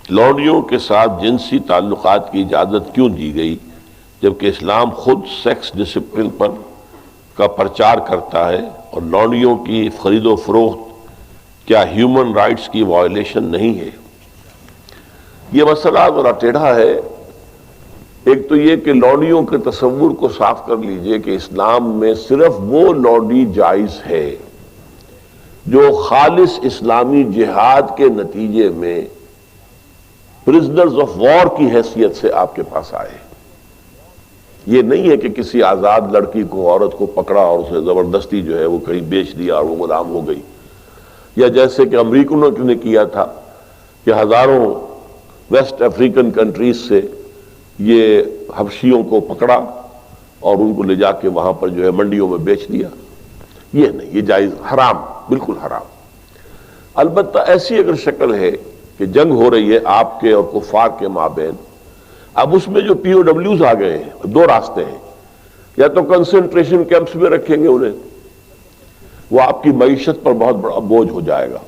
لونڈیوں کے ساتھ جنسی تعلقات کی اجازت کیوں دی گئی جبکہ اسلام خود سیکس ڈسپلن پر کا پرچار کرتا ہے، اور لونڈیوں کی خرید و فروخت کیا ہیومن رائٹس کی وائلیشن نہیں ہے؟ یہ مسئلہ ذرا ٹیڑھا ہے۔ ایک تو یہ کہ لونڈیوں کے تصور کو صاف کر لیجئے کہ اسلام میں صرف وہ لونڈی جائز ہے جو خالص اسلامی جہاد کے نتیجے میں پرزنرز آف وار کی حیثیت سے آپ کے پاس آئے۔ یہ نہیں ہے کہ کسی آزاد لڑکی کو، عورت کو پکڑا اور اسے زبردستی جو ہے وہ کہیں بیچ دیا اور وہ غلام ہو گئی، یا جیسے کہ امریکنوں نے کیا تھا کہ ہزاروں ویسٹ افریقن کنٹریز سے یہ حبشیوں کو پکڑا اور ان کو لے جا کے وہاں پر جو ہے منڈیوں میں بیچ دیا۔ یہ نہیں، یہ جائز، حرام، بالکل حرام۔ البتہ ایسی اگر شکل ہے کہ جنگ ہو رہی ہے آپ کے اور کفار کے مابین، اب اس میں جو پی او ڈبلیوز آ گئے ہیں، دو راستے ہیں، یا تو کنسنٹریشن کیمپس میں رکھیں گے انہیں، وہ آپ کی معیشت پر بہت بڑا بوجھ ہو جائے گا،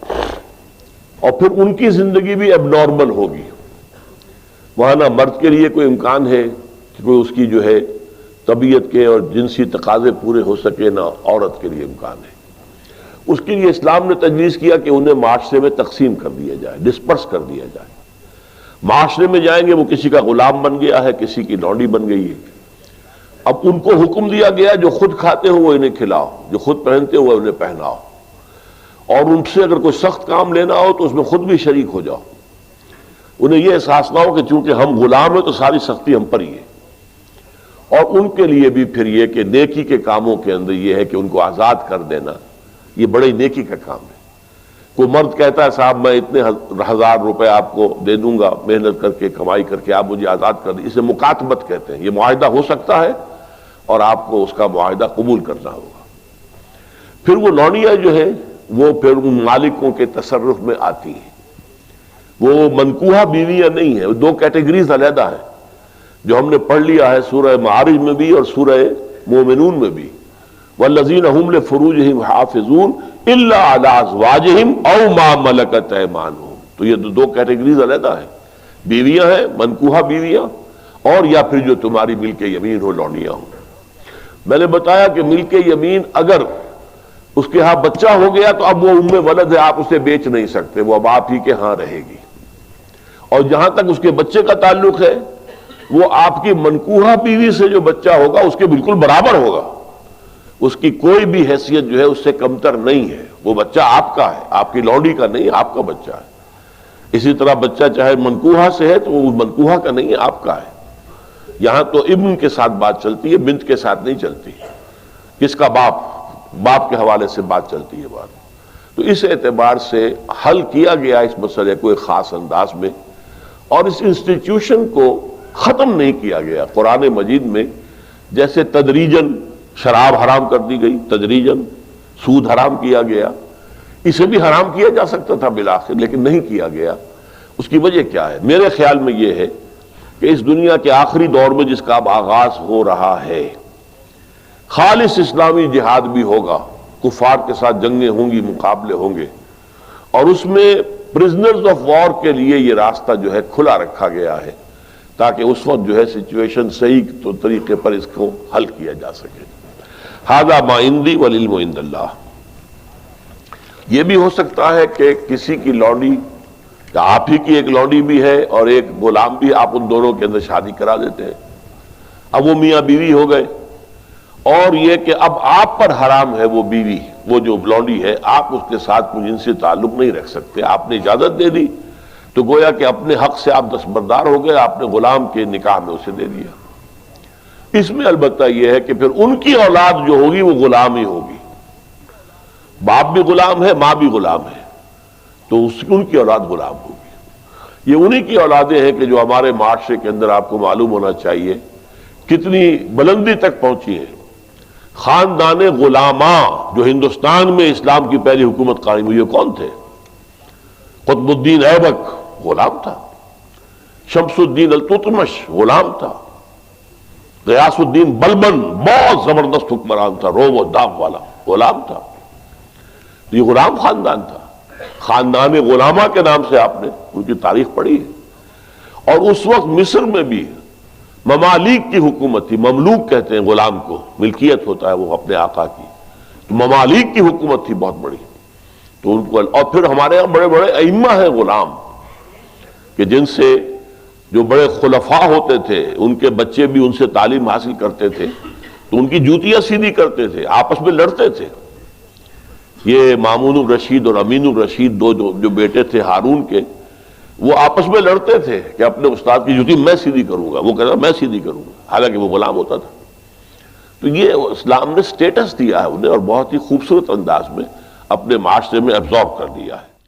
اور پھر ان کی زندگی بھی اب نارمل ہوگی۔ وہاں نہ مرد کے لیے کوئی امکان ہے کہ کوئی اس کی جو ہے طبیعت کے اور جنسی تقاضے پورے ہو سکے، نہ عورت کے لیے امکان ہے۔ اس کے لیے اسلام نے تجویز کیا کہ انہیں معاشرے میں تقسیم کر دیا جائے، ڈسپرس کر دیا جائے۔ معاشرے میں جائیں گے، وہ کسی کا غلام بن گیا ہے، کسی کی لونڈی بن گئی ہے۔ اب ان کو حکم دیا گیا جو خود کھاتے ہو وہ انہیں کھلاؤ، جو خود پہنتے ہو وہ انہیں پہناؤ، اور ان سے اگر کوئی سخت کام لینا ہو تو اس میں خود بھی شریک ہو جاؤ۔ انہیں یہ احساس نہ ہو کہ چونکہ ہم غلام ہیں تو ساری سختی ہم پر ہی ہے۔ اور ان کے لیے بھی پھر یہ کہ نیکی کے کاموں کے اندر یہ ہے کہ ان کو آزاد کر دینا، یہ بڑی نیکی کا کام ہے۔ کوئی مرد کہتا ہے صاحب میں اتنے ہزار روپے آپ کو دے دوں گا محنت کر کے، کمائی کر کے، آپ مجھے آزاد کر دیں، اسے مکاتبت کہتے ہیں۔ یہ معاہدہ ہو سکتا ہے اور آپ کو اس کا معاہدہ قبول کرنا ہوگا۔ پھر وہ لونڈیاں جو ہے وہ پھر ان مالکوں کے تصرف میں آتی ہیں۔ وہ منکوحہ بیویاں نہیں ہیں، وہ دو کیٹیگریز علیحدہ ہیں جو ہم نے پڑھ لیا ہے سورہ معارج میں بھی اور سورہ مومنون میں بھی۔ والذین هم لفروجہم حافظون الا علی ازواجہم او ما ملکت ایمانہم۔ تو یہ دو کیٹیگریز علیحدہ ہیں، بیویاں ہیں، منکوحہ بیویاں، اور یا پھر جو تمہاری ملک یمین ہو، لونڈیاں ہوں۔ میں نے بتایا کہ ملک یمین اگر اس کے ہاں بچہ ہو گیا تو اب وہ ولد ہے، آپ اسے بیچ نہیں سکتے، وہ اب آپ ہی کے ہاں رہے گی۔ اور جہاں تک اس کے بچے کا تعلق ہے، وہ آپ کی منکوحہ بیوی سے جو بچہ ہوگا اس کے بالکل برابر ہوگا، اس کی کوئی بھی حیثیت جو ہے اس سے کمتر نہیں ہے۔ وہ بچہ آپ کا ہے، آپ کی لونڈی کا نہیں، آپ کا بچہ ہے۔ اسی طرح بچہ چاہے منکوحہ سے ہے تو وہ منکوحہ کا نہیں ہے، آپ کا ہے۔ یہاں تو ابن کے ساتھ بات چلتی ہے، بنت کے ساتھ نہیں چلتی۔ کس کا باپ کے حوالے سے بات چلتی ہے بات۔ تو اس اعتبار سے حل کیا گیا اس مسئلے کو ایک خاص انداز میں، اور اس انسٹیٹیوشن کو ختم نہیں کیا گیا۔ قرآن مجید میں جیسے تدریجاً شراب حرام کر دی گئی، تدریجاً سود حرام کیا گیا، اسے بھی حرام کیا جا سکتا تھا بالآخر، لیکن نہیں کیا گیا۔ اس کی وجہ کیا ہے؟ میرے خیال میں یہ ہے کہ اس دنیا کے آخری دور میں جس کا اب آغاز ہو رہا ہے، خالص اسلامی جہاد بھی ہوگا، کفار کے ساتھ جنگیں ہوں گی، مقابلے ہوں گے، اور اس میں پرزنرز آف وار کے لیے یہ راستہ جو ہے کھلا رکھا گیا ہے تاکہ اس وقت جو ہے سچویشن صحیح تو طریقے پر اس کو حل کیا جا سکے۔ ھذا ما عندی والعلم عند اللہ۔ یہ بھی ہو سکتا ہے کہ کسی کی لونڈی، یا آپ ہی کی ایک لونڈی بھی ہے اور ایک غلام بھی، آپ ان دونوں کے اندر شادی کرا دیتے ہیں، اب وہ میاں بیوی ہو گئے، اور یہ کہ اب آپ پر حرام ہے وہ بیوی، وہ جو لونڈی ہے، آپ اس کے ساتھ کوئی جنسی تعلق نہیں رکھ سکتے۔ آپ نے اجازت دے دی تو گویا کہ اپنے حق سے آپ دستبردار ہو گئے، آپ نے غلام کے نکاح میں اسے دے دیا۔ اس میں البتہ یہ ہے کہ پھر ان کی اولاد جو ہوگی وہ غلام ہی ہوگی، باپ بھی غلام ہے، ماں بھی غلام ہے، تو ان کی اولاد غلام ہوگی۔ یہ انہی کی اولادیں ہیں کہ جو ہمارے معاشرے کے اندر آپ کو معلوم ہونا چاہیے کتنی بلندی تک پہنچی ہے۔ خاندان غلاماں جو ہندوستان میں اسلام کی پہلی حکومت قائم ہوئی ہے، کون تھے؟ قطب الدین ایبک غلام تھا، شمس الدین التتمش غلام تھا، غیاث الدین بلبن بہت زبردست حکمران تھا، روم و داغ والا، غلام تھا۔ یہ غلام خاندان تھا۔ خاندان غلامہ کے نام سے آپ نے ان کی تاریخ پڑھی ہے۔ اور اس وقت مصر میں بھی ممالک کی حکومت تھی، مملوک کہتے ہیں غلام کو، ملکیت ہوتا ہے وہ اپنے آقا کی، تو ممالک کی حکومت تھی بہت بڑی، تو ان کو، اور پھر ہمارے یہاں بڑے بڑے ائمہ ہیں غلام، کہ جن سے جو بڑے خلفاء ہوتے تھے ان کے بچے بھی ان سے تعلیم حاصل کرتے تھے، تو ان کی جوتیاں سیدھی کرتے تھے، آپس میں لڑتے تھے۔ یہ مامون الرشید اور امین الرشید دو جو بیٹے تھے ہارون کے، وہ آپس میں لڑتے تھے کہ اپنے استاد کی جوتی میں سیدھی کروں گا، وہ کہتا میں سیدھی کروں گا، حالانکہ وہ غلام ہوتا تھا۔ تو یہ اسلام نے سٹیٹس دیا ہے انہیں، اور بہت ہی خوبصورت انداز میں اپنے معاشرے میں ایبزارب کر دیا ہے۔